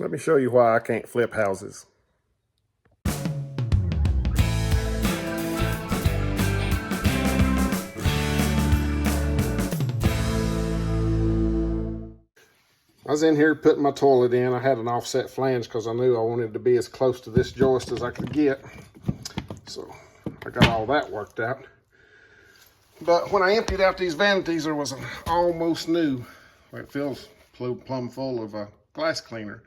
Let me show you why I can't flip houses. I was in here putting my toilet in. I had an offset flange because I knew I wanted to be as close to this joist as I could get. So I got all that worked out. But when I emptied out these vanities, there was an almost new, it feels plumb full of glass cleaner.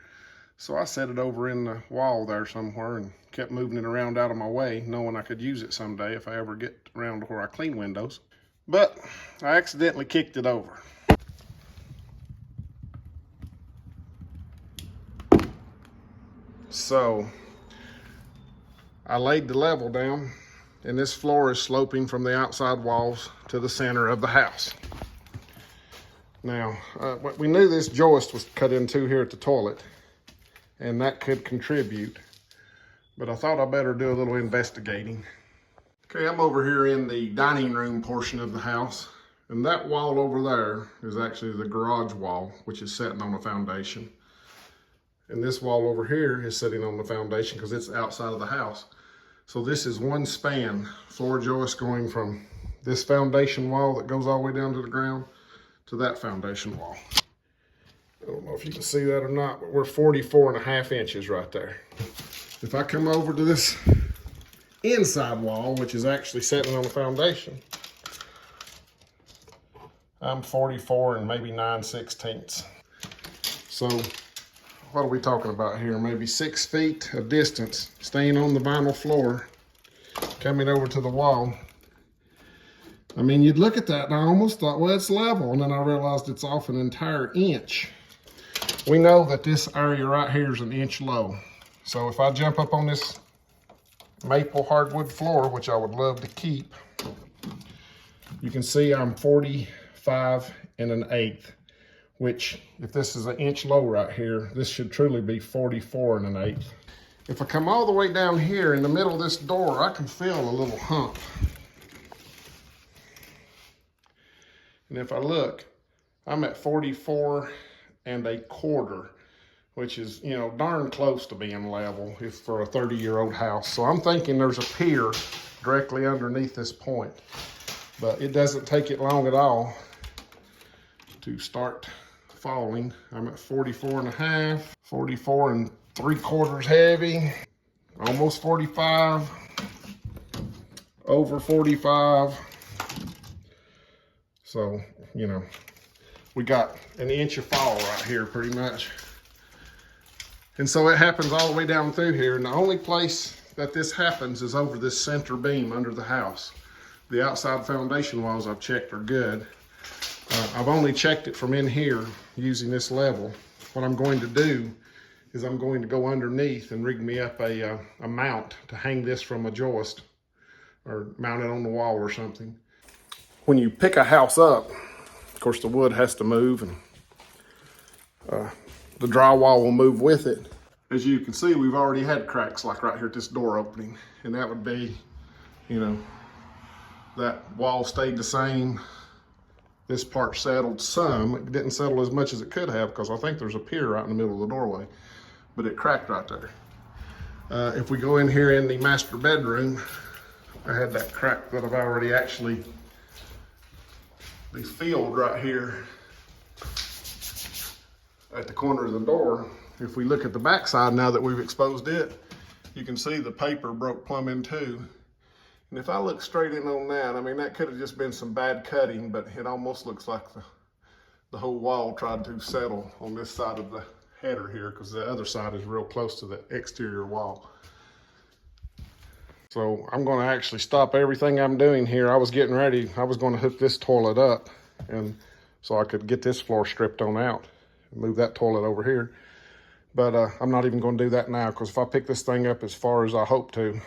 So I set it over in the wall there somewhere and kept moving it around out of my way, knowing I could use it someday if I ever get around to where I clean windows. But I accidentally kicked it over. So I laid the level down, and this floor is sloping from the outside walls to the center of the house. Now, we knew this joist was cut in two here at the toilet, and that could contribute, but I thought I better do a little investigating. Okay, I'm over here in the dining room portion of the house, and that wall over there is actually the garage wall, which is sitting on a foundation. And this wall over here is sitting on the foundation because it's outside of the house. So this is one span floor joist going from this foundation wall that goes all the way down to the ground to that foundation wall. I don't know if you can see that or not, but we're 44.5 inches right there. If I come over to this inside wall, which is actually sitting on the foundation, I'm 44 and maybe 9/16. So what are we talking about here? Maybe 6 feet of distance, staying on the vinyl floor, coming over to the wall. I mean, you'd look at that and I almost thought, well, it's level. And then I realized it's off an entire inch. We know that this area right here is an inch low. So if I jump up on this maple hardwood floor, which I would love to keep, you can see I'm 45 1/8, which if this is an inch low right here, this should truly be 44 1/8. If I come all the way down here in the middle of this door, I can feel a little hump. And if I look, I'm at 44 1/4, which is, you know, darn close to being level if for a 30-year-old house. So I'm thinking there's a pier directly underneath this point, but it doesn't take it long at all to start falling. I'm at 44 1/2, 44 3/4 heavy, almost 45, over 45. So, you know, we got an inch of fall right here pretty much. And so it happens all the way down through here. And the only place that this happens is over this center beam under the house. The outside foundation walls I've checked are good. I've only checked it from in here using this level. What I'm going to do is I'm going to go underneath and rig me up a mount to hang this from a joist or mount it on the wall or something. When you pick a house up, of course the wood has to move and the drywall will move with it. As you can see, we've already had cracks like right here at this door opening, and that would be, you know, that wall stayed the same. This part settled some. It didn't settle as much as it could have because I think there's a pier right in the middle of the doorway, but it cracked right there. If we go in here in the master bedroom, I had that crack that I've already actually filled right here at the corner of the door. If we look at the back side now that we've exposed it, you can see the paper broke plumb in two. And if I look straight in on that, I mean, that could have just been some bad cutting, but it almost looks like the whole wall tried to settle on this side of the header here because the other side is real close to the exterior wall. So I'm going to actually stop everything I'm doing here. I was getting ready. I was going to hook this toilet up and so I could get this floor stripped on out and move that toilet over here. But I'm not even going to do that now because if I pick this thing up as far as I hope to,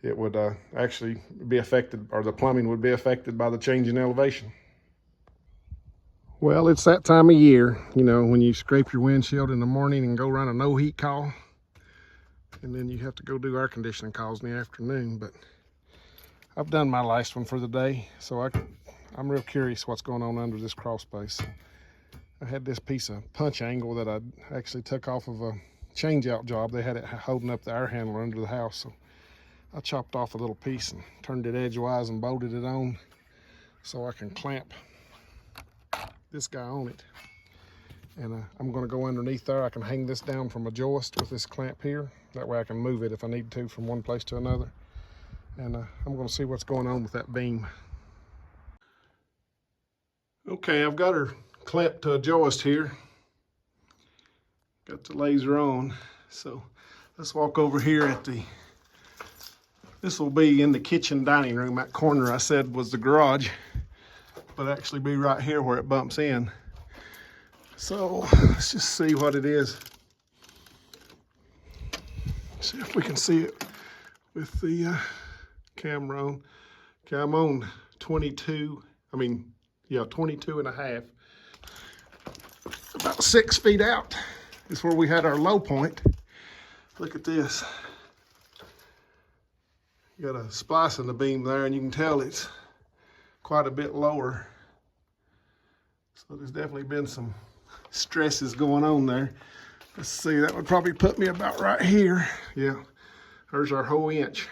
it would actually be affected, or the plumbing would be affected by the change in elevation. Well, it's that time of year, you know, when you scrape your windshield in the morning and go run a no heat call, and then you have to go do air conditioning calls in the afternoon. But I've done my last one for the day, so I'm real curious what's going on under this crawl space. I had this piece of punch angle that I actually took off of a change-out job. They had it holding up the air handler under the house, so I chopped off a little piece and turned it edgewise and bolted it on so I can clamp this guy on it. And I'm going to go underneath there. I can hang this down from a joist with this clamp here. That way I can move it if I need to from one place to another. And I'm going to see what's going on with that beam. Okay, I've got her clamped to a joist here. Got the laser on. So let's walk over here at the, this will be in the kitchen dining room. That corner I said was the garage, but actually be right here where it bumps in. So let's just see what it is. See if we can see it with the camera on. Okay, I'm on 22 and a half. About 6 feet out is where we had our low point. Look at this. You got a splice in the beam there, and you can tell it's quite a bit lower. So there's definitely been some stresses going on there. Let's see, that would probably put me about right here. Yeah, there's our whole inch,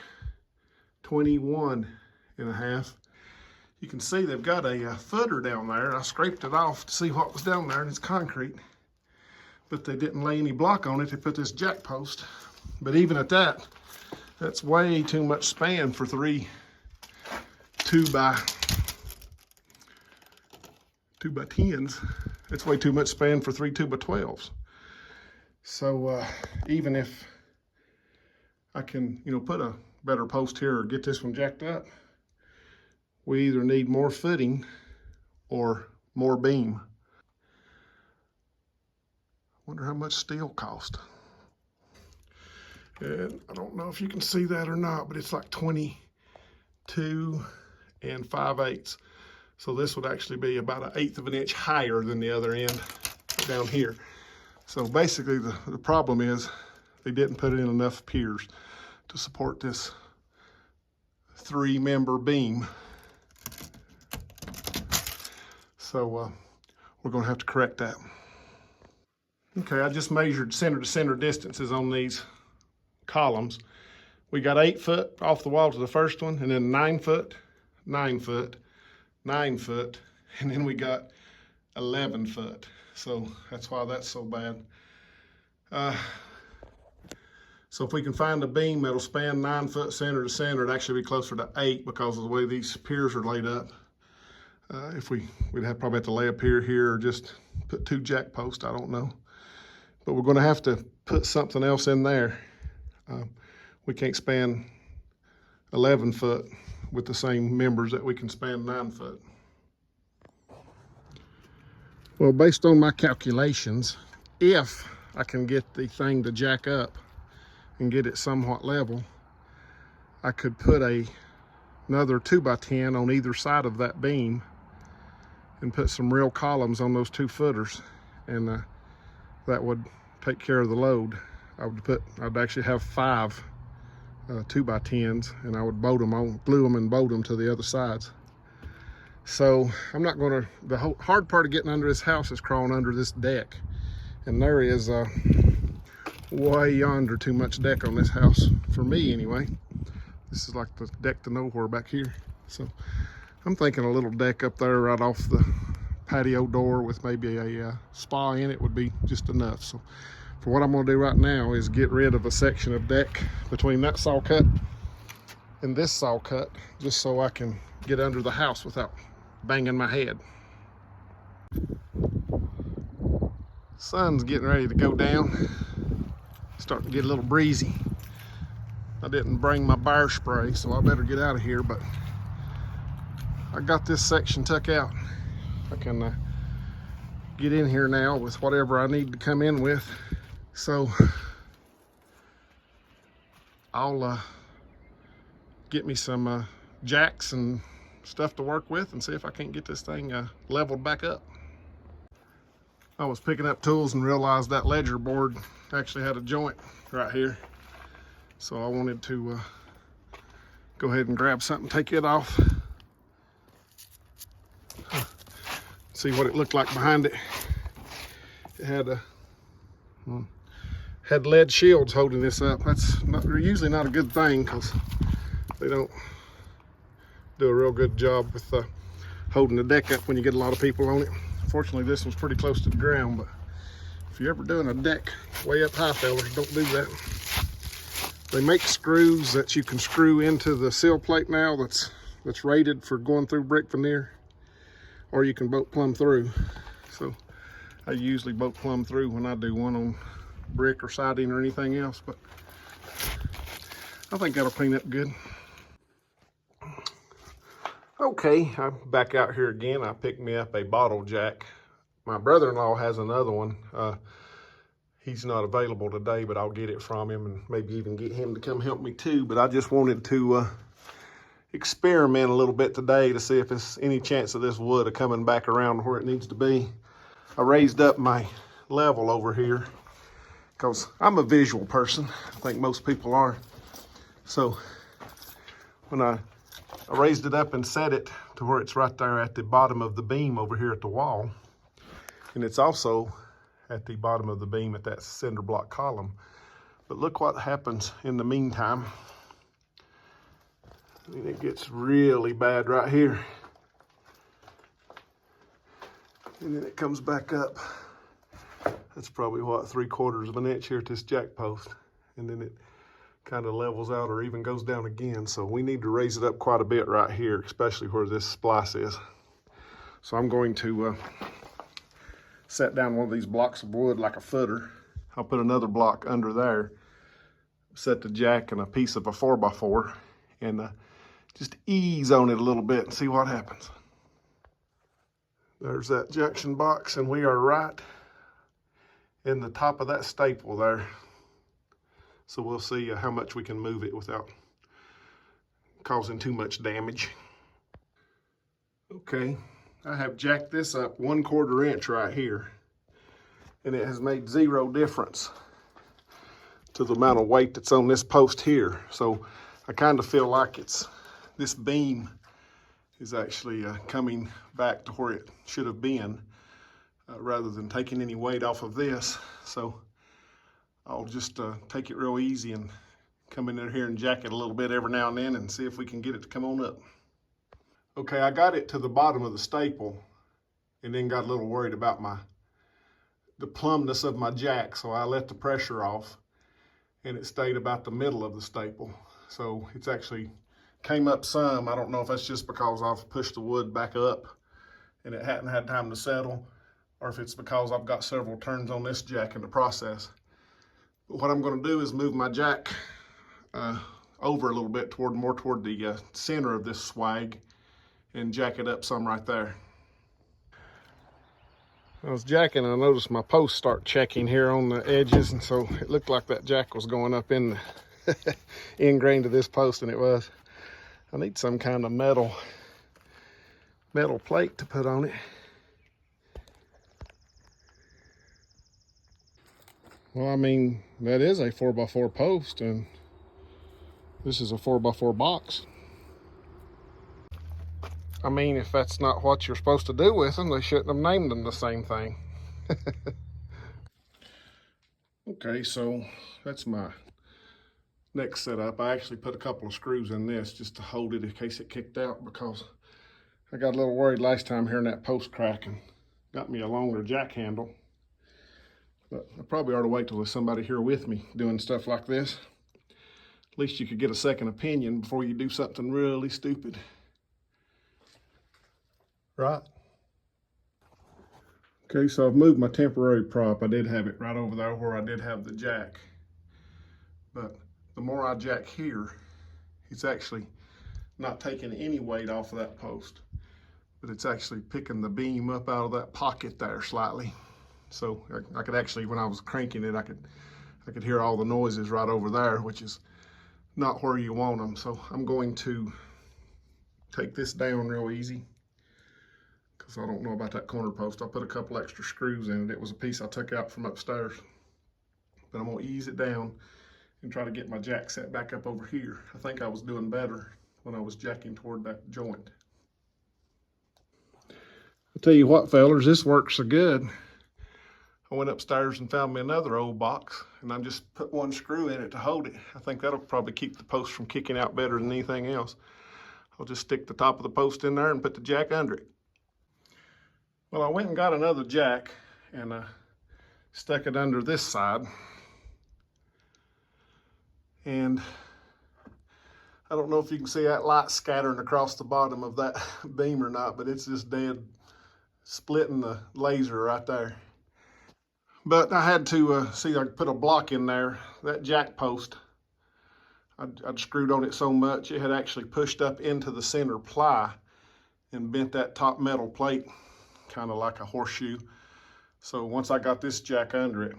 21 and a half. You can see they've got a footer down there. I scraped it off to see what was down there, and it's concrete. But they didn't lay any block on it. They put this jack post. But even at that, that's way too much span for 3 2x10s. It's way too much span for 3 2x12s. So even if I can, put a better post here or get this one jacked up, we either need more footing or more beam. Wonder how much steel cost. And I don't know if you can see that or not, but it's like 22 5/8. So this would actually be about 1/8 of an inch higher than the other end down here. So basically the problem is they didn't put in enough piers to support this 3-member beam. So we're gonna have to correct that. Okay, I just measured center to center distances on these columns. We got 8 foot off the wall to the first one, and then 9 foot, 9 foot, 9 foot, and then we got 11 foot. So that's why that's so bad. So if we can find a beam that'll span 9 foot center to center, it'd actually be closer to 8 because of the way these piers are laid up. If we'd probably have to lay a pier here or just put 2 jack posts, I don't know. But we're gonna have to put something else in there. We can't span 11 foot with the same members that we can span 9 foot. Well, based on my calculations, if I can get the thing to jack up and get it somewhat level, I could put another 2x10 on either side of that beam and put some real columns on those 2 footers, and that would take care of the load. I'd actually have 5 2x10s, and I would glue them and bolt them to the other sides. So I'm not gonna, the hard part of getting under this house is crawling under this deck. And there is way yonder too much deck on this house, for me anyway. This is like the deck to nowhere back here. So I'm thinking a little deck up there right off the patio door with maybe a spa in it would be just enough. So for what I'm gonna do right now is get rid of a section of deck between that saw cut and this saw cut, just so I can get under the house without banging my head. Sun's getting ready to go down. Starting to get a little breezy. I didn't bring my bear spray, so I better get out of here, but I got this section tucked out. I can get in here now with whatever I need to come in with. So I'll get me some jacks and stuff to work with and see if I can't get this thing leveled back up. I was picking up tools and realized that ledger board actually had a joint right here. So I wanted to go ahead and grab something, take it off. See what it looked like behind it. It had lead shields holding this up. That's usually not a good thing because they don't do a real good job with holding the deck up when you get a lot of people on it. Fortunately, this one's pretty close to the ground, but if you're ever doing a deck way up high, fellas, don't do that. They make screws that you can screw into the sill plate now that's rated for going through brick veneer, or you can bolt plumb through. So I usually bolt plumb through when I do one on brick or siding or anything else, but I think that'll clean up good. Okay, I'm back out here again. I picked me up a bottle jack. My brother-in-law has another one. He's not available today, but I'll get it from him and maybe even get him to come help me too. But I just wanted to experiment a little bit today to see if there's any chance of this wood coming back around where it needs to be. I raised up my level over here because I'm a visual person. I think most people are. So when I raised it up and set it to where it's right there at the bottom of the beam over here at the wall, and it's also at the bottom of the beam at that cinder block column. But look what happens in the meantime. I mean, it gets really bad right here. And then it comes back up. That's probably what, 3/4 of an inch here at this jack post. And then it kind of levels out or even goes down again. So we need to raise it up quite a bit right here, especially where this splice is. So I'm going to set down one of these blocks of wood like a footer. I'll put another block under there, set the jack in a piece of a 4x4, and just ease on it a little bit and see what happens. There's that junction box, and we are right in the top of that staple there. So we'll see how much we can move it without causing too much damage. Okay. I have jacked this up 1/4 inch right here, and it has made zero difference to the amount of weight that's on this post here. So I kind of feel like this beam is actually coming back to where it should have been rather than taking any weight off of this. So I'll just take it real easy and come in here and jack it a little bit every now and then and see if we can get it to come on up. Okay, I got it to the bottom of the staple and then got a little worried about the plumbness of my jack, so I let the pressure off and it stayed about the middle of the staple. So it's actually came up some. I don't know if that's just because I've pushed the wood back up and it hadn't had time to settle, or if it's because I've got several turns on this jack in the process. But what I'm going to do is move my jack over a little bit more toward the center of this swag and jack it up some right there. I was jacking and I noticed my post start checking here on the edges, and so it looked like that jack was going up in the end grain to this post, and it was. I need some kind of metal plate to put on it. Well, I mean, that is a 4x4 post, and this is a 4x4 box. I mean, if that's not what you're supposed to do with them, they shouldn't have named them the same thing. Okay, so that's my next setup. I actually put a couple of screws in this just to hold it in case it kicked out, because I got a little worried last time hearing that post crack and got me a longer jack handle. But I probably ought to wait till there's somebody here with me doing stuff like this. At least you could get a second opinion before you do something really stupid. Right? Okay, so I've moved my temporary prop. I did have it right over there where I did have the jack. But the more I jack here, it's actually not taking any weight off of that post, but it's actually picking the beam up out of that pocket there slightly. So I could actually, when I was cranking it, I could hear all the noises right over there, which is not where you want them. So I'm going to take this down real easy, because I don't know about that corner post. I put a couple extra screws in it. It was a piece I took out from upstairs. But I'm gonna ease it down and try to get my jack set back up over here. I think I was doing better when I was jacking toward that joint. I'll tell you what, fellers, this works so good. I went upstairs and found me another old box, and I just put one screw in it to hold it. I think that'll probably keep the post from kicking out better than anything else. I'll just stick the top of the post in there and put the jack under it. Well, I went and got another jack and stuck it under this side. And I don't know if you can see that light scattering across the bottom of that beam or not, but it's just dead splitting the laser right there. But I had to see, I put a block in there. That jack post, I'd screwed on it so much it had actually pushed up into the center ply and bent that top metal plate kind of like a horseshoe. So once I got this jack under it,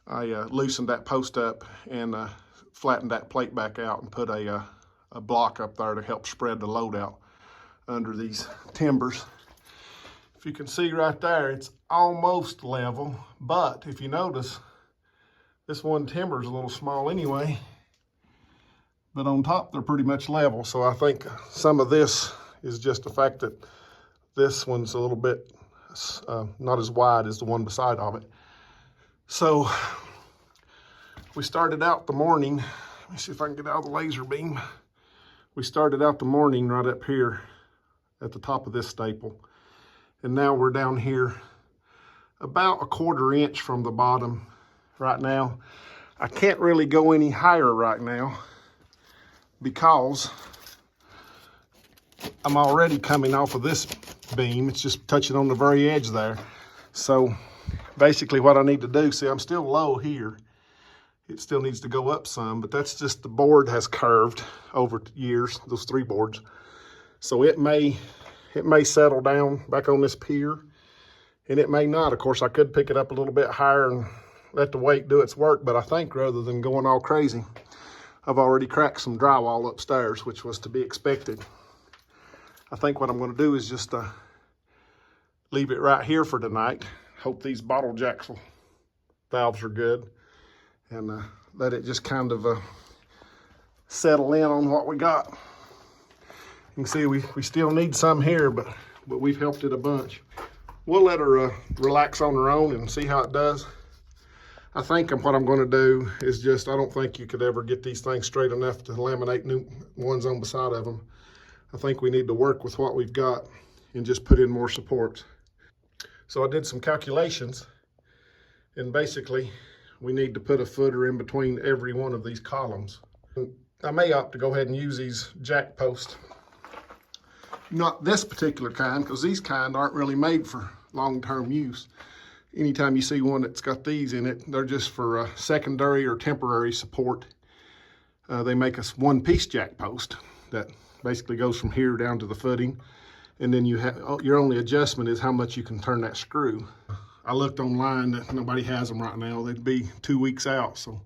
I loosened that post up and flattened that plate back out and put a block up there to help spread the load out under these timbers. If you can see right there, it's almost level, but if you notice, this one timber is a little small anyway, but on top they're pretty much level. So I think some of this is just the fact that this one's a little bit not as wide as the one beside of it. So we started out the morning, let me see if I can get out of the laser beam. We started out the morning right up here at the top of this staple. And now we're down here about 1/4 inch from the bottom right now. I can't really go any higher right now because I'm already coming off of this beam. It's just touching on the very edge there. So basically what I need to do, see, I'm still low here. It still needs to go up some, but that's just the board has curved over years, those 3 boards. So it may settle down back on this pier, and it may not. Of course, I could pick it up a little bit higher and let the weight do its work, but I think rather than going all crazy, I've already cracked some drywall upstairs, which was to be expected. I think what I'm going to do is just leave it right here for tonight. Hope these bottle jacks valves are good, and let it just kind of settle in on what we got. You can see we still need some here, but we've helped it a bunch. We'll let her relax on her own and see how it does. I think what I'm going to do is just, I don't think you could ever get these things straight enough to laminate new ones on the side of them. I think we need to work with what we've got and just put in more supports. So I did some calculations, and basically we need to put a footer in between every one of these columns. I may opt to go ahead and use these jack posts. Not this particular kind, because these kind aren't really made for long-term use. Anytime you see one that's got these in it, they're just for secondary or temporary support. They make us one-piece jack post that basically goes from here down to the footing, and then you have your only adjustment is how much you can turn that screw. I looked online that nobody has them right now. They'd be 2 weeks out, so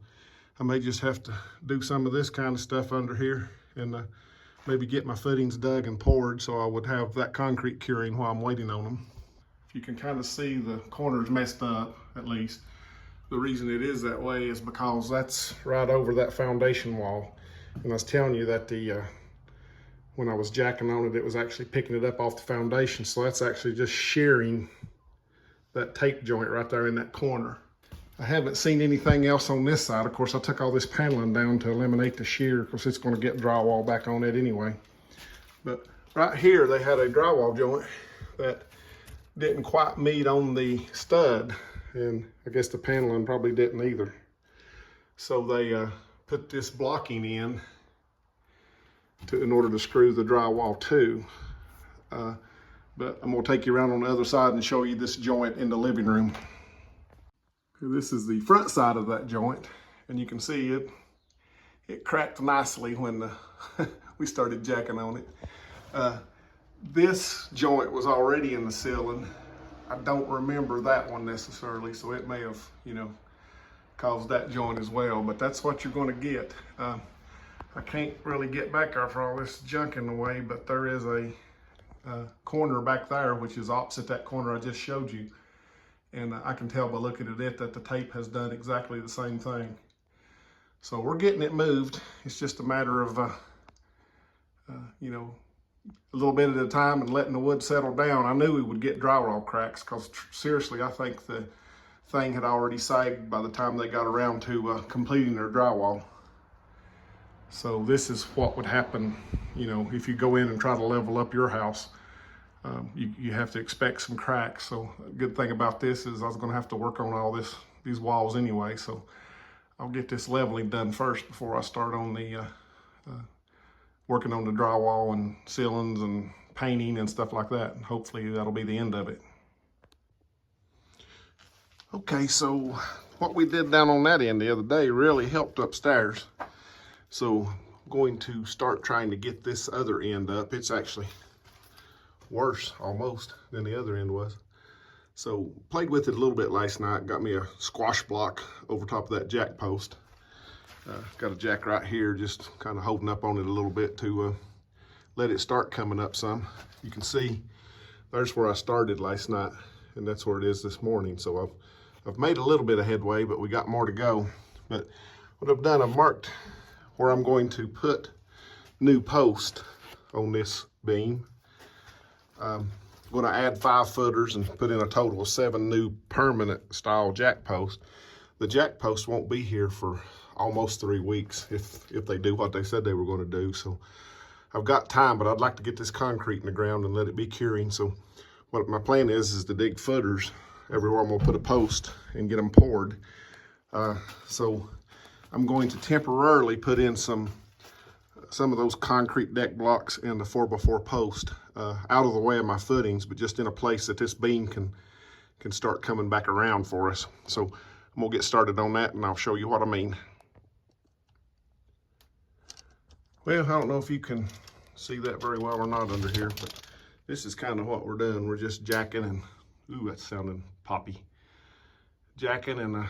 I may just have to do some of this kind of stuff under here and maybe get my footings dug and poured so I would have that concrete curing while I'm waiting on them. If you can kind of see the corners messed up, at least. The reason it is that way is because that's right over that foundation wall. And I was telling you that when I was jacking on it, it was actually picking it up off the foundation. So that's actually just shearing that tape joint right there in that corner. I haven't seen anything else on this side. Of course, I took all this paneling down to eliminate the shear because it's going to get drywall back on it anyway. But right here, they had a drywall joint that didn't quite meet on the stud, and I guess the paneling probably didn't either. So they put this blocking in in order to screw the drywall to. But I'm going to take you around on the other side and show you this joint in the living room. This is the front side of that joint, and you can see it cracked nicely when we started jacking on it. This joint was already in the ceiling. I don't remember that one necessarily, so it may have, caused that joint as well, but that's what you're going to get. I can't really get back there for all this junk in the way, but there is a corner back there, which is opposite that corner I just showed you. And I can tell by looking at it that the tape has done exactly the same thing. So we're getting it moved. It's just a matter of, a little bit at a time and letting the wood settle down, I knew we would get drywall cracks, because seriously, I think the thing had already sagged by the time they got around to completing their drywall. So this is what would happen, you know, if you go in and try to level up your house. You have to expect some cracks. So a good thing about this is I was gonna have to work on all these walls anyway. So I'll get this leveling done first before I start on the working on the drywall and ceilings and painting and stuff like that. And hopefully that'll be the end of it. Okay, so what we did down on that end the other day really helped upstairs. So I'm going to start trying to get this other end up. It's actually worse almost than the other end was. So played with it a little bit last night. Got me a squash block over top of that jack post. Got a jack right here, just kind of holding up on it a little bit to let it start coming up some. You can see there's where I started last night, and that's where it is this morning. So I've made a little bit of headway, but we got more to go. But what I've done, I've marked where I'm going to put new post on this beam. I'm going to add 5 footers and put in a total of 7 new permanent style jack posts. The jack posts won't be here for almost 3 weeks if they do what they said they were going to do. So I've got time, but I'd like to get this concrete in the ground and let it be curing. So what my plan is to dig footers everywhere I'm going to put a post and get them poured. So I'm going to temporarily put in some of those concrete deck blocks and the 4x4 post out of the way of my footings, but just in a place that this beam can start coming back around for us. So I'm gonna get started on that, and I'll show you what I mean. Well, I don't know if you can see that very well or not under here, but this is kind of what we're doing. We're just jacking and, ooh, that's sounding poppy. Jacking and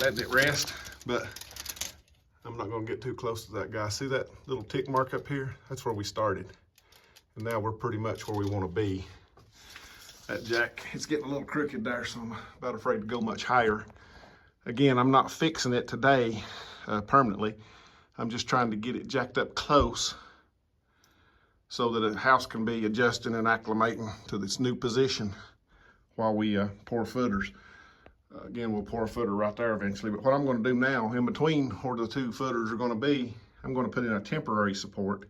letting it rest, but I'm not gonna get too close to that guy. See that little tick mark up here? That's where we started. And now we're pretty much where we wanna be. That jack, it's getting a little crooked there, so I'm about afraid to go much higher. Again, I'm not fixing it today permanently. I'm just trying to get it jacked up close so that the house can be adjusting and acclimating to this new position while we pour footers. Again, we'll pour a footer right there eventually, but what I'm going to do now, in between where the 2 footers are going to be, I'm going to put in a temporary support,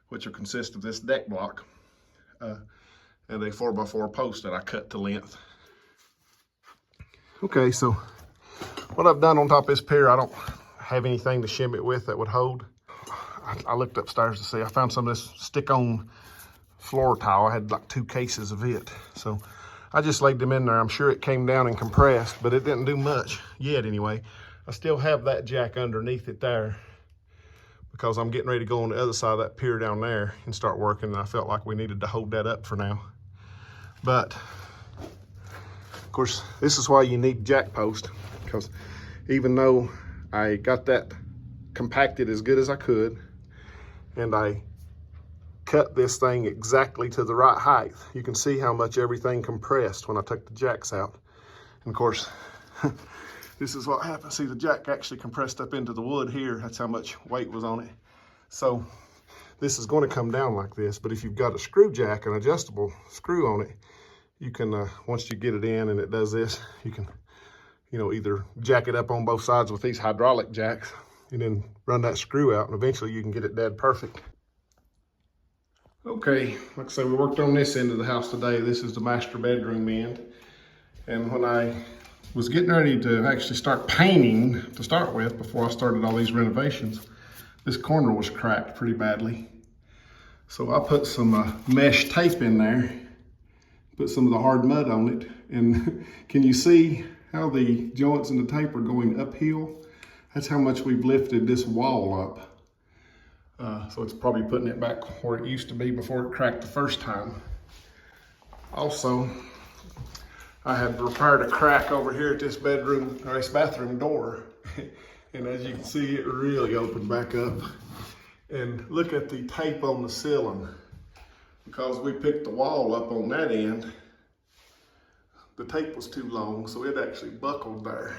which will consist of this deck block and a 4x4 post that I cut to length. Okay, so what I've done on top of this pier, I don't have anything to shim it with that would hold. I looked upstairs to see, I found some of this stick-on floor tile. I had like 2 cases of it, so I just laid them in there. I'm sure it came down and compressed, but it didn't do much yet anyway. I still have that jack underneath it there because I'm getting ready to go on the other side of that pier down there and start working, and I felt like we needed to hold that up for now. But of course, this is why you need jack post, because even though I got that compacted as good as I could, and I cut this thing exactly to the right height, you can see how much everything compressed when I took the jacks out. And of course, this is what happened. See, the jack actually compressed up into the wood here. That's how much weight was on it. So this is going to come down like this, but if you've got a screw jack, an adjustable screw on it, you can, once you get it in and it does this, you can, you know, either jack it up on both sides with these hydraulic jacks and then run that screw out, and eventually you can get it dead perfect. Okay, like I said, we worked on this end of the house today. This is the master bedroom end. And when I was getting ready to actually start painting to start with, before I started all these renovations, this corner was cracked pretty badly. So I put some mesh tape in there, put some of the hard mud on it, and can you see how the joints and the tape are going uphill? That's how much we've lifted this wall up. So it's probably putting it back where it used to be before it cracked the first time. Also, I had repaired a crack over here at this bedroom, or this bathroom door. And as you can see, it really opened back up. And look at the tape on the ceiling. Because we picked the wall up on that end, the tape was too long, so it actually buckled there.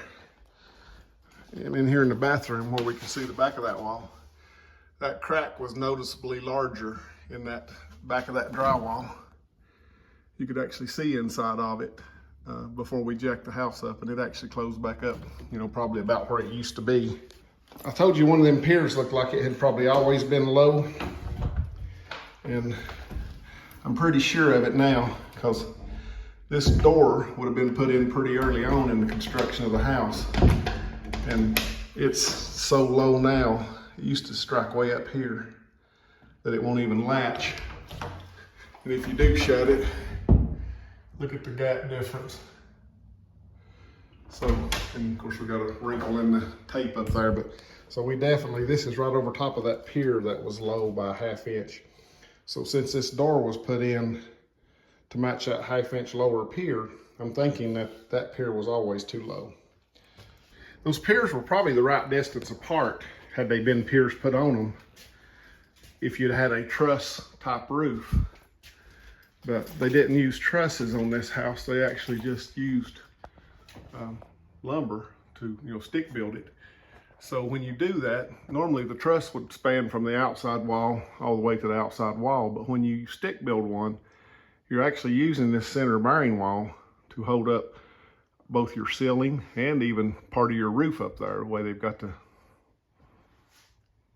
And in here in the bathroom where we can see the back of that wall, that crack was noticeably larger in that back of that drywall. You could actually see inside of it before we jacked the house up, and it actually closed back up, you know, probably about where it used to be. I told you one of them piers looked like it had probably always been low, and I'm pretty sure of it now, because this door would have been put in pretty early on in the construction of the house, and it's so low now. It used to strike way up here that it won't even latch. And if you do shut it, look at the gap difference. So, and of course we got a wrinkle in the tape up there, but so we definitely, this is right over top of that pier that was low by a 1/2 inch. So since this door was put in to match that 1/2 inch lower pier, I'm thinking that that pier was always too low. Those piers were probably the right distance apart had they been piers put on them if you'd had a truss type roof. But they didn't use trusses on this house. They actually just used lumber to, you know, stick build it. So when you do that, normally the truss would span from the outside wall all the way to the outside wall. But when you stick build one, you're actually using this center bearing wall to hold up both your ceiling and even part of your roof up there, the way they've got the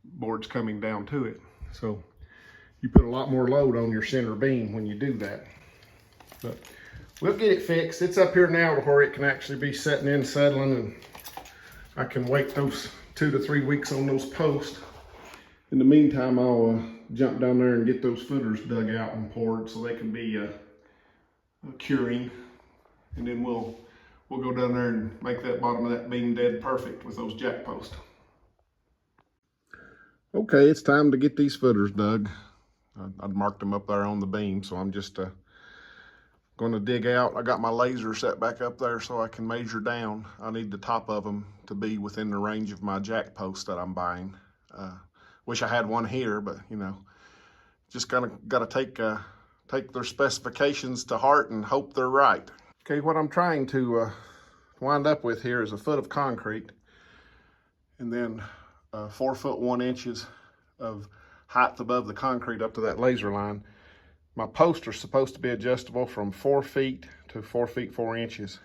boards coming down to it. So you put a lot more load on your center beam when you do that. But we'll get it fixed. It's up here now to where it can actually be setting in, settling, and I can wait those 2 to 3 weeks on those posts. In the meantime, I'll jump down there and get those footers dug out and poured so they can be curing. And then we'll go down there and make that bottom of that beam dead perfect with those jack posts. Okay, it's time to get these footers dug. I'd marked them up there on the beam, so I'm just going to dig out. I got my laser set back up there so I can measure down. I need the top of them to be within the range of my jack post that I'm buying. Wish I had one here, but you know, just got to take their specifications to heart and hope they're right. Okay, what I'm trying to wind up with here is a foot of concrete, and then 4 foot 1 inches of height above the concrete up to that laser line. My posts are supposed to be adjustable from 4 feet to 4 feet 4 inches.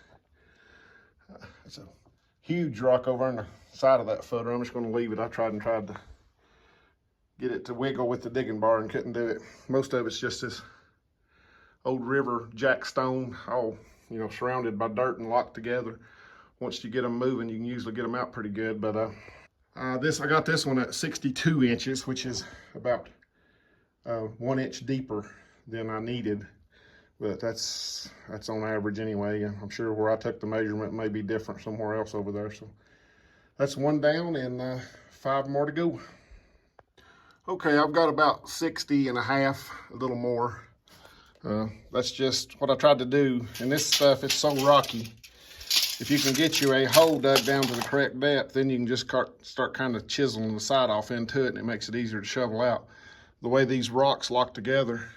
It's a huge rock over on the side of that footer. I'm just going to leave it. I tried to get it to wiggle with the digging bar and couldn't do it. Most of it's just this old river jack stone, all, you know, surrounded by dirt and locked together. Once you get them moving, you can usually get them out pretty good. But I got this one at 62 inches, which is about 1 inch deeper than I needed, but that's on average anyway. I'm sure where I took the measurement may be different somewhere else over there. So that's one down and 5 more to go. Okay, I've got about 60 and a half, a little more. That's just what I tried to do. And this stuff is so rocky. If you can get you a hole dug down to the correct depth, then you can just start kind of chiseling the side off into it, and it makes it easier to shovel out. The way these rocks lock together,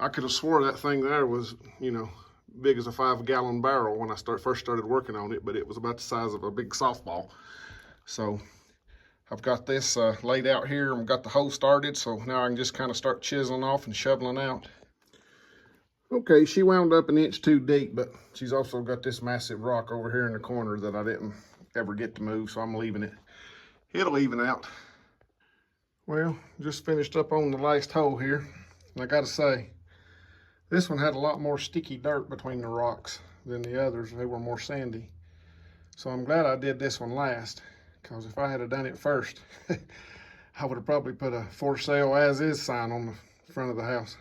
I could have swore that thing there was, you know, big as a 5-gallon barrel when I first started working on it, but it was about the size of a big softball. So I've got this laid out here and got the hole started, so now I can just kind of start chiseling off and shoveling out. Okay, she wound up 1 inch too deep, but she's also got this massive rock over here in the corner that I didn't ever get to move, so I'm leaving it. It'll even out. Well, just finished up on the last hole here, and I gotta say, this one had a lot more sticky dirt between the rocks than the others. They were more sandy. So I'm glad I did this one last, because if I had done it first, I would have probably put a for sale as is sign on the front of the house.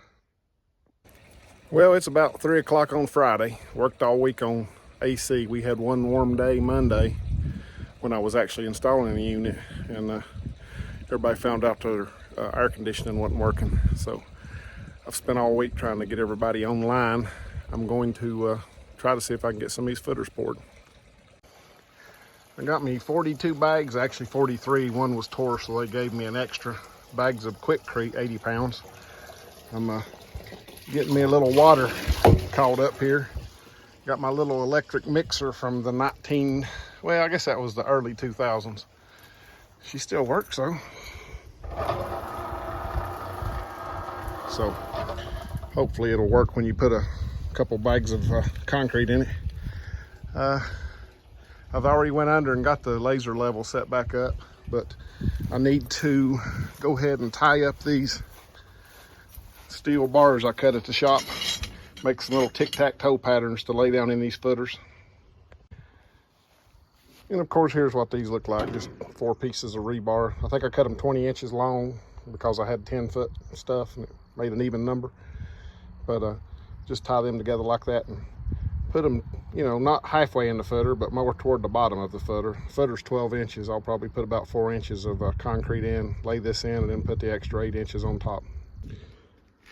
Well, it's about 3 o'clock on Friday. Worked all week on AC. We had one warm day Monday when I was actually installing the unit, and everybody found out their air conditioning wasn't working. So I've spent all week trying to get everybody online. I'm going to try to see if I can get some of these footers poured. I got me 42 bags, actually 43. One was tore, so they gave me an extra. Bags of Quickcrete, 80 pounds. I'm getting me a little water called up here. Got my little electric mixer from the well, I guess that was the early 2000s. She still works though. So hopefully it'll work when you put a couple bags of concrete in it. I've already went under and got the laser level set back up, but I need to go ahead and tie up these steel bars I cut at the shop. Make some little tic-tac-toe patterns to lay down in these footers. And of course, here's what these look like, just 4 pieces of rebar. I think I cut them 20 inches long because I had 10-foot stuff and it made an even number. But just tie them together like that and put them, you know, not halfway in the footer, but more toward the bottom of the footer. The footer's 12 inches. I'll probably put about 4 inches of concrete in, lay this in, and then put the extra 8 inches on top.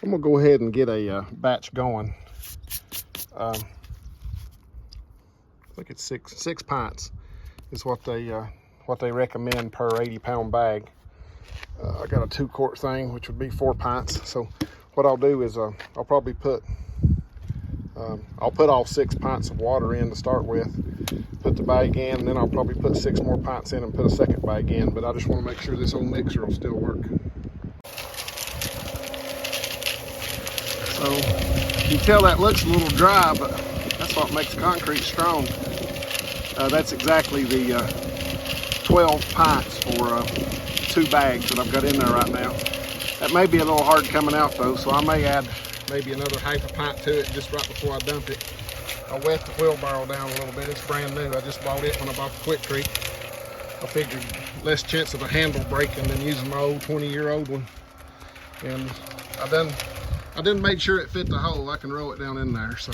I'm gonna go ahead and get a batch going. I think it's six pints is what they recommend per 80-pound bag. I got a 2-quart thing, which would be 4 pints. So what I'll do is I'll probably put all 6 pints of water in to start with, put the bag in, and then I'll probably put 6 more pints in and put a second bag in. But I just want to make sure this old mixer will still work. So you can tell that looks a little dry, but that's what makes concrete strong. That's exactly the 12 pints for 2 bags that I've got in there right now. That may be a little hard coming out though, so I may add maybe another half a pint to it just right before I dump it. I wet the wheelbarrow down a little bit. It's brand new. I just bought it when I bought the Quikrete. I figured less chance of a handle breaking than using my old 20-year-old one. And I done made sure it fit the hole. I can roll it down in there. So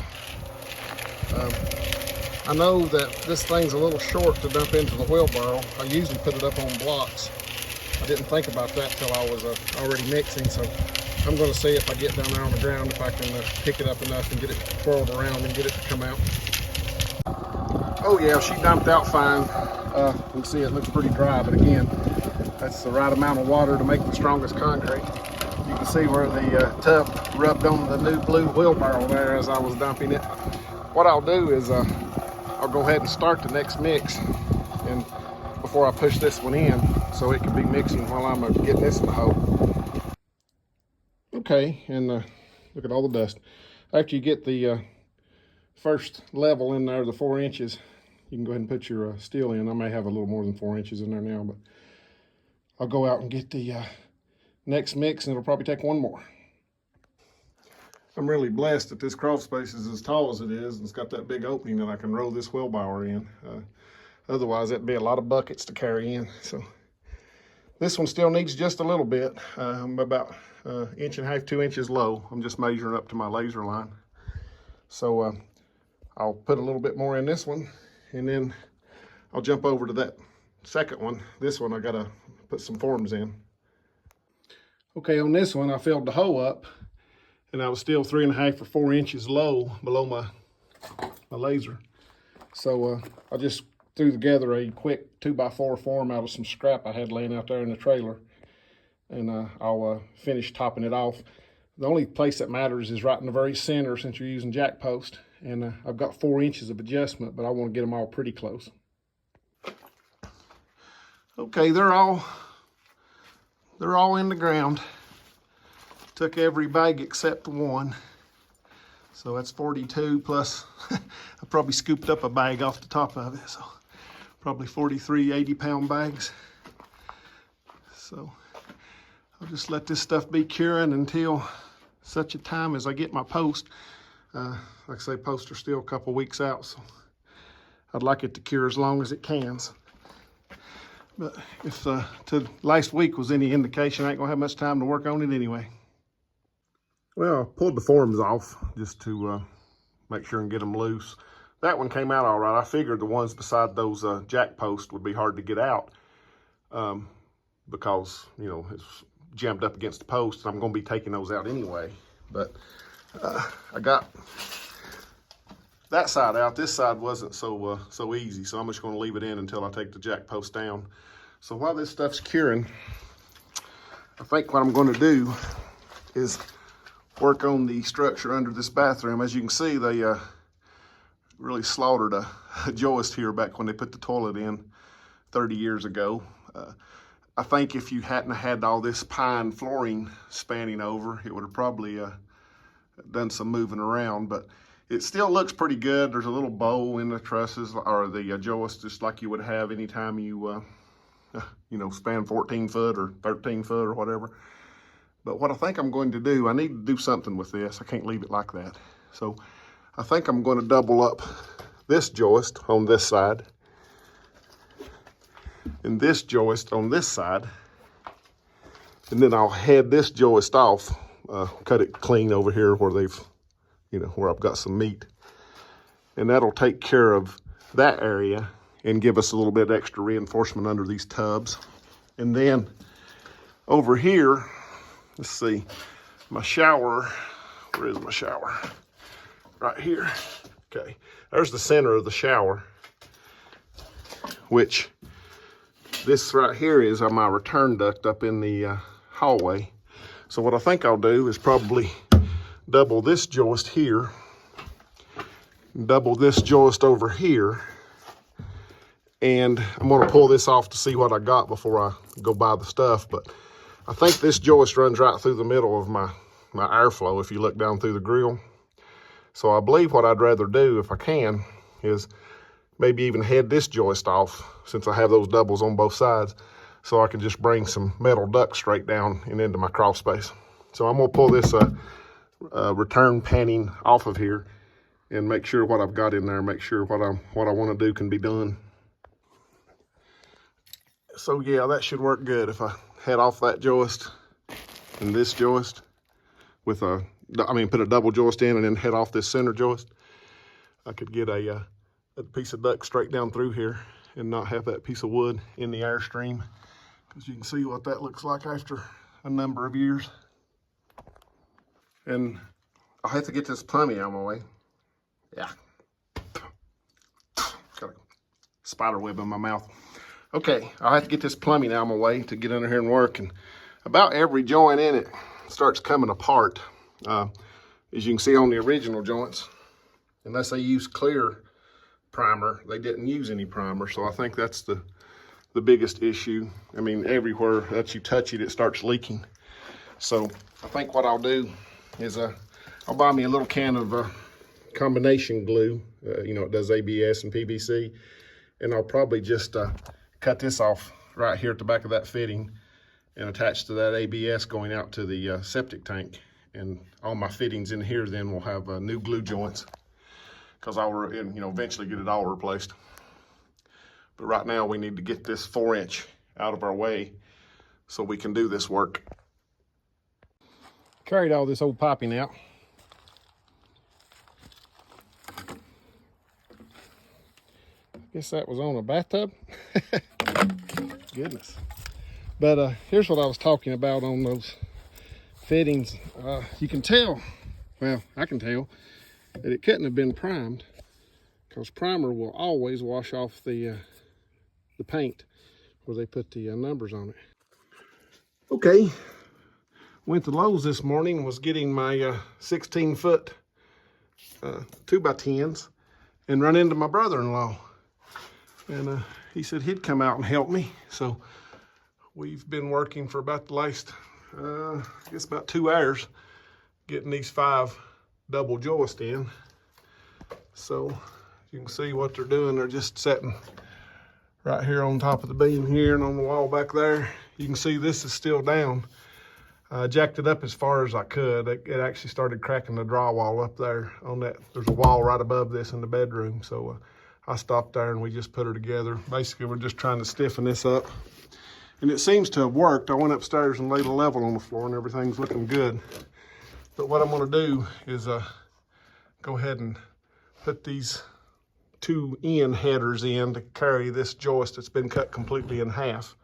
I know that this thing's a little short to dump into the wheelbarrow. I usually put it up on blocks. I didn't think about that till I was already mixing. So I'm going to see if I get down there on the ground, if I can pick it up enough and get it twirled around and get it to come out. Oh yeah, she dumped out fine. You can see it looks pretty dry, but again, that's the right amount of water to make the strongest concrete. You can see where the tub rubbed on the new blue wheelbarrow there as I was dumping it. What I'll do is I'll go ahead and start the next mix and before I push this one in so it can be mixing while I'm getting this in the hole. Okay, and look at all the dust. After you get the first level in there, the 4 inches, you can go ahead and put your steel in. I may have a little more than 4 inches in there now, but I'll go out and get the next mix and it'll probably take 1 more. I'm really blessed that this crawl space is as tall as it is and it's got that big opening that I can roll this wheelbarrow in. Otherwise that'd be a lot of buckets to carry in. So this one still needs just a little bit. I'm about 1.5 inches, 2 inches low. I'm just measuring up to my laser line. So I'll put a little bit more in this one and then I'll jump over to that second one. This one I gotta put some forms in. Okay, on this one I filled the hole up and I was still 3.5 or 4 inches low below my laser. So I just threw together a quick 2x4 form out of some scrap I had laying out there in the trailer. And I'll finish topping it off. The only place that matters is right in the very center since you're using jack post. And I've got 4 inches of adjustment, but I want to get them all pretty close. Okay, they're all in the ground. Took every bag except one. So that's 42 plus, I probably scooped up a bag off the top of it. So probably 43 80-pound bags. So I'll just let this stuff be curing until such a time as I get my post. Like I say, posts are still a couple weeks out, so I'd like it to cure as long as it can. But if to last week was any indication, I ain't gonna have much time to work on it anyway. Well, I pulled the forms off just to make sure and get them loose. That one came out all right. I figured the ones beside those jack posts would be hard to get out because, you know, it's jammed up against the post. I'm going to be taking those out anyway. But I got that side out. This side wasn't so easy, so I'm just going to leave it in until I take the jack post down. So while this stuff's curing, I think what I'm going to do is work on the structure under this bathroom. As you can see, they really slaughtered a joist here back when they put the toilet in 30 years ago. I think if you hadn't had all this pine flooring spanning over, it would have probably done some moving around, but it still looks pretty good. There's a little bow in the trusses or the joist, just like you would have anytime you, you know, span 14 foot or 13 foot or whatever. But what I think I'm going to do, I need to do something with this. I can't leave it like that. So I think I'm going to double up this joist on this side and this joist on this side. And then I'll head this joist off, cut it clean over here where they've, you know, where I've got some meat. And that'll take care of that area and give us a little bit extra reinforcement under these tubs. And then over here, let's see, my shower, where is my shower? Right here. Okay, there's the center of the shower, which this right here is my return duct up in the hallway. So what I think I'll do is probably double this joist here, double this joist over here, and I'm gonna pull this off to see what I got before I go buy the stuff. But I think this joist runs right through the middle of my airflow if you look down through the grill. So I believe what I'd rather do, if I can, is maybe even head this joist off, since I have those doubles on both sides, so I can just bring some metal duct straight down and into my crawl space. So I'm gonna pull this return panning off of here and make sure what I've got in there, make sure what I wanna do can be done. So yeah, that should work good. If I head off that joist and this joist with put a double joist in and then head off this center joist, I could get a piece of duct straight down through here and not have that piece of wood in the airstream, because you can see what that looks like after a number of years. And I'll have to get this plumbing out of my way. Yeah. Got a spider web in my mouth. Okay, I'll have to get this plumbing out of my way to get under here and work. And about every joint in it starts coming apart. As you can see on the original joints, unless they use clear primer, they didn't use any primer. So I think that's the biggest issue. I mean, everywhere that you touch it, it starts leaking. So I think what I'll do is I'll buy me a little can of combination glue. You know, it does ABS and PVC. And I'll probably just cut this off right here at the back of that fitting and attach to that ABS going out to the septic tank. And all my fittings in here then will have new glue joints, because I'll eventually get it all replaced. But right now we need to get this 4-inch out of our way so we can do this work. Carried all this old piping out. Guess that was on a bathtub. Goodness. But here's what I was talking about on those fittings. You can tell, well, I can tell that it couldn't have been primed, because primer will always wash off the paint where they put the numbers on it. Okay, went to Lowe's this morning and was getting my 16-foot 2x10s and run into my brother-in-law. And he said he'd come out and help me. So we've been working for about the last, I guess about 2 hours, getting these 5 double joists in. So you can see what they're doing. They're just setting right here on top of the beam here and on the wall back there. You can see this is still down. I jacked it up as far as I could. It actually started cracking the drywall up there on that. There's a wall right above this in the bedroom. So I stopped there and we just put her together. Basically, we're just trying to stiffen this up. And it seems to have worked. I went upstairs and laid a level on the floor and everything's looking good. But what I'm gonna do is go ahead and put these 2 end headers in to carry this joist that's been cut completely in half.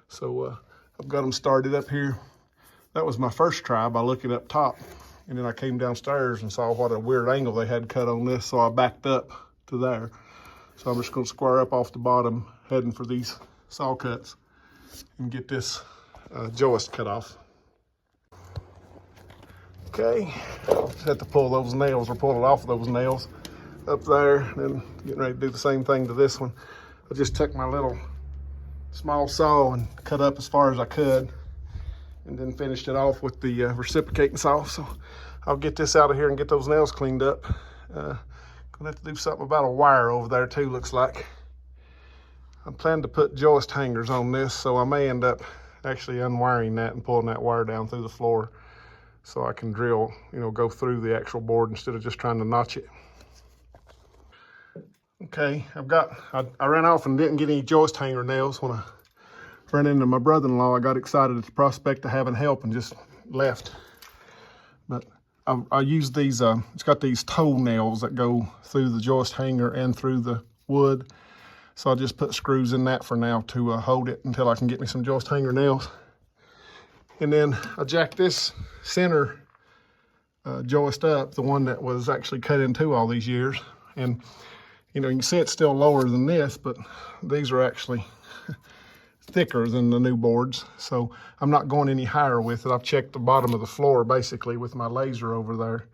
So I've got them started up here. That was my first try by looking up top. And then I came downstairs and saw what a weird angle they had cut on this, so I backed up to there. So I'm just gonna square up off the bottom, heading for these saw cuts and get this joist cut off. Okay, just have to pull those nails or pull it off of those nails up there, and then getting ready to do the same thing to this one. I just took my little small saw and cut up as far as I could, and then finished it off with the reciprocating saw. So I'll get this out of here and get those nails cleaned up. Gonna have to do something about a wire over there too, looks like. I'm planning to put joist hangers on this, so I may end up actually unwiring that and pulling that wire down through the floor so I can drill, go through the actual board instead of just trying to notch it. Okay, I ran off and didn't get any joist hanger nails. When I ran into my brother-in-law, I got excited at the prospect of having help and just left. But I used these, it's got these toe nails that go through the joist hanger and through the wood. So I'll just put screws in that for now to hold it until I can get me some joist hanger nails. And then I jacked this center joist up, the one that was actually cut in two all these years. And you can see it's still lower than this, but these are actually thicker than the new boards. So I'm not going any higher with it. I've checked the bottom of the floor basically with my laser over there,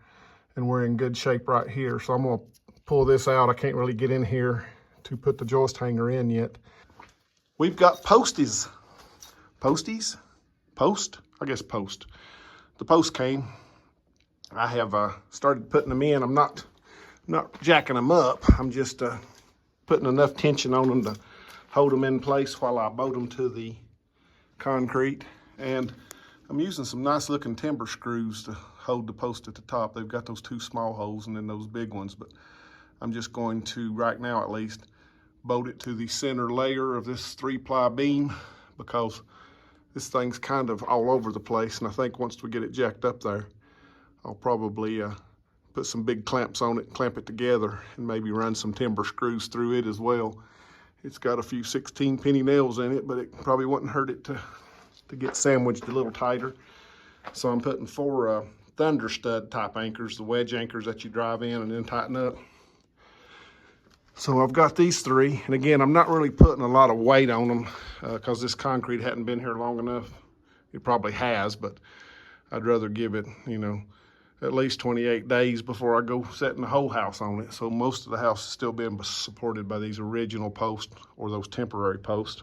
and we're in good shape right here. So I'm gonna pull this out. I can't really get in here to put the joist hanger in yet. We've got posties. Posties? Post? I guess post. The post came. I have started putting them in. I'm not jacking them up. I'm just putting enough tension on them to hold them in place while I bolt them to the concrete. And I'm using some nice looking timber screws to hold the post at the top. They've got those two small holes and then those big ones, but I'm just going to, right now at least, bolt it to the center layer of this 3-ply beam, because this thing's kind of all over the place. And I think once we get it jacked up there, I'll probably put some big clamps on it, clamp it together, and maybe run some timber screws through it as well. It's got a few 16-penny nails in it, but it probably wouldn't hurt it to get sandwiched a little tighter. So I'm putting 4 thunder stud type anchors, the wedge anchors that you drive in and then tighten up. So I've got these 3, and again, I'm not really putting a lot of weight on them because this concrete hadn't been here long enough. It probably has, but I'd rather give it, at least 28 days before I go setting the whole house on it. So most of the house is still being supported by these original posts or those temporary posts.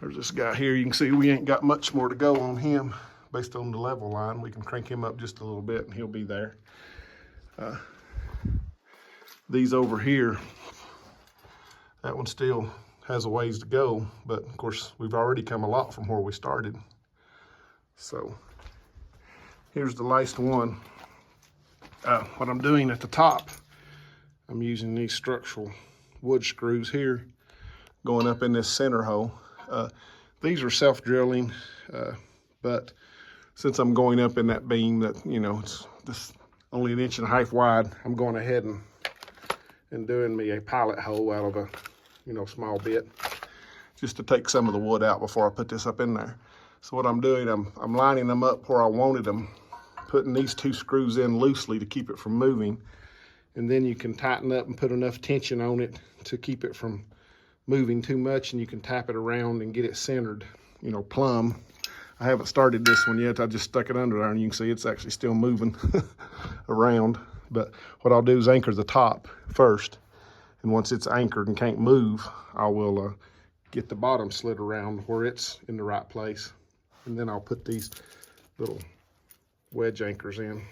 There's this guy here. You can see we ain't got much more to go on him based on the level line. We can crank him up just a little bit and he'll be there. These over here, that one still has a ways to go, but of course we've already come a lot from where we started. So here's the last one. What I'm doing at the top, I'm using these structural wood screws here going up in this center hole. These are self-drilling, but since I'm going up in that beam that, it's just only 1.5 inches wide, I'm going ahead and doing me a pilot hole out of a, small bit, just to take some of the wood out before I put this up in there. So what I'm doing, I'm lining them up where I wanted them, putting these 2 screws in loosely to keep it from moving. And then you can tighten up and put enough tension on it to keep it from moving too much, and you can tap it around and get it centered, plumb. I haven't started this one yet. I just stuck it under there, and you can see it's actually still moving around. But what I'll do is anchor the top first. And once it's anchored and can't move, I will get the bottom slid around where it's in the right place. And then I'll put these little wedge anchors in.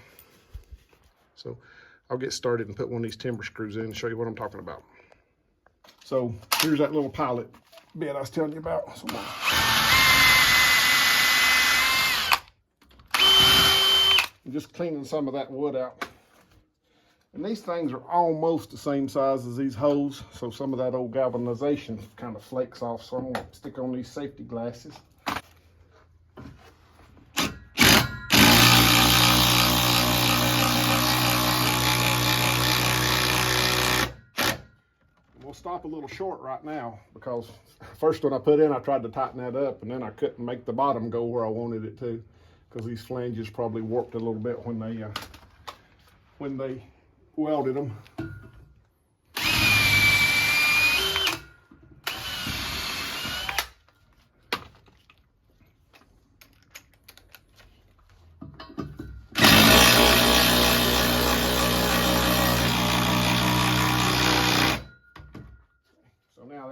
So I'll get started and put one of these timber screws in and show you what I'm talking about. So here's that little pilot bit I was telling you about. So I'm just cleaning some of that wood out. And these things are almost the same size as these holes, so some of that old galvanization kind of flakes off, so I'm going to stick on these safety glasses. We'll stop a little short right now because first when I put in, I tried to tighten that up, and then I couldn't make the bottom go where I wanted it to because these flanges probably warped a little bit when they welded them.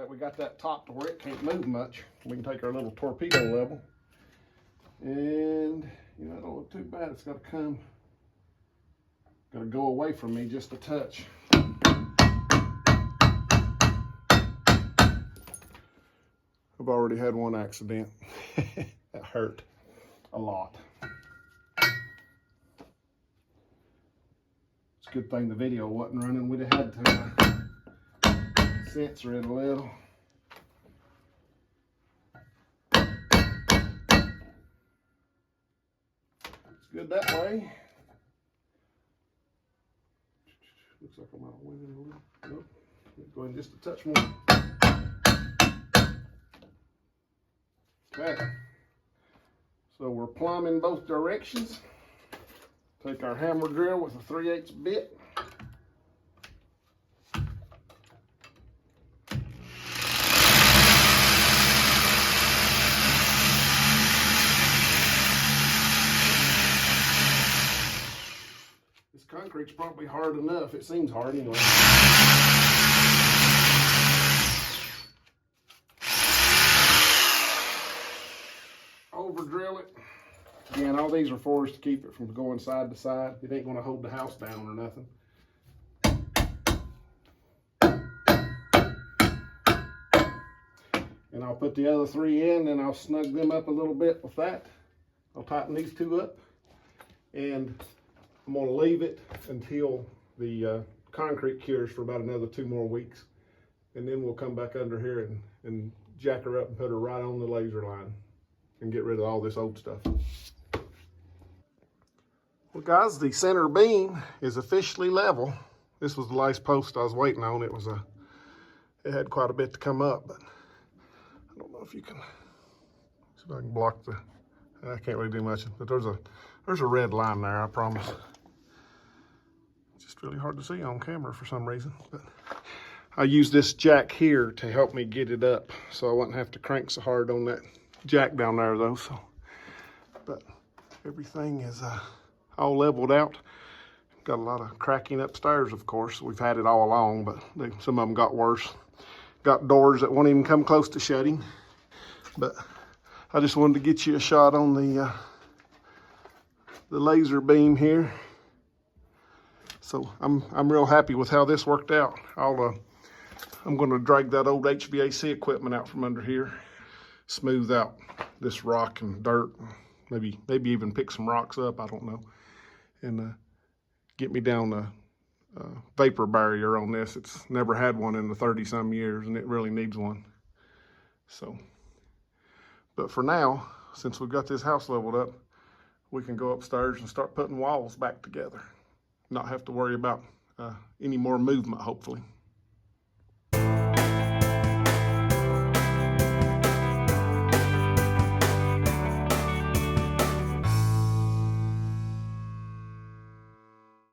we got that top to where it can't move much, we can take our little torpedo level. And, you know, it don't look too bad. It's got to go away from me just a touch. I've already had one accident. That hurt a lot. It's a good thing the video wasn't running. We'd have had to censor it a little. It's good that way. Looks like I'm out winning a little. Nope. Go ahead just a touch more. Okay. So we're plumbing both directions. Take our hammer drill with a 3/8 bit. This concrete's probably hard enough. It seems hard anyway. Over drill it. Again, all these are for us to keep it from going side to side. It ain't gonna hold the house down or nothing. And I'll put the other 3 in and I'll snug them up a little bit with that. I'll tighten these 2 up and I'm gonna leave it until the concrete cures for about another 2 more weeks. And then we'll come back under here and jack her up and put her right on the laser line and get rid of all this old stuff. Well guys, the center beam is officially level. This was the last post I was waiting on. It had quite a bit to come up, but I don't know if you can, see if I can block I can't really do much, but there's a red line there, I promise. It's just really hard to see on camera for some reason, but I use this jack here to help me get it up so I wouldn't have to crank so hard on that jack down there though. So, but everything is all leveled out. Got a lot of cracking upstairs, of course. We've had it all along, but some of them got worse. Got doors that won't even come close to shutting. But I just wanted to get you a shot on the laser beam here. So I'm real happy with how this worked out. I'm going to drag that old HVAC equipment out from under here, smooth out this rock and dirt, maybe even pick some rocks up, I don't know, and get me down the vapor barrier on this. It's never had one in the 30-some years, and it really needs one. So, but for now, since we've got this house leveled up, we can go upstairs and start putting walls back together. Not have to worry about any more movement, hopefully.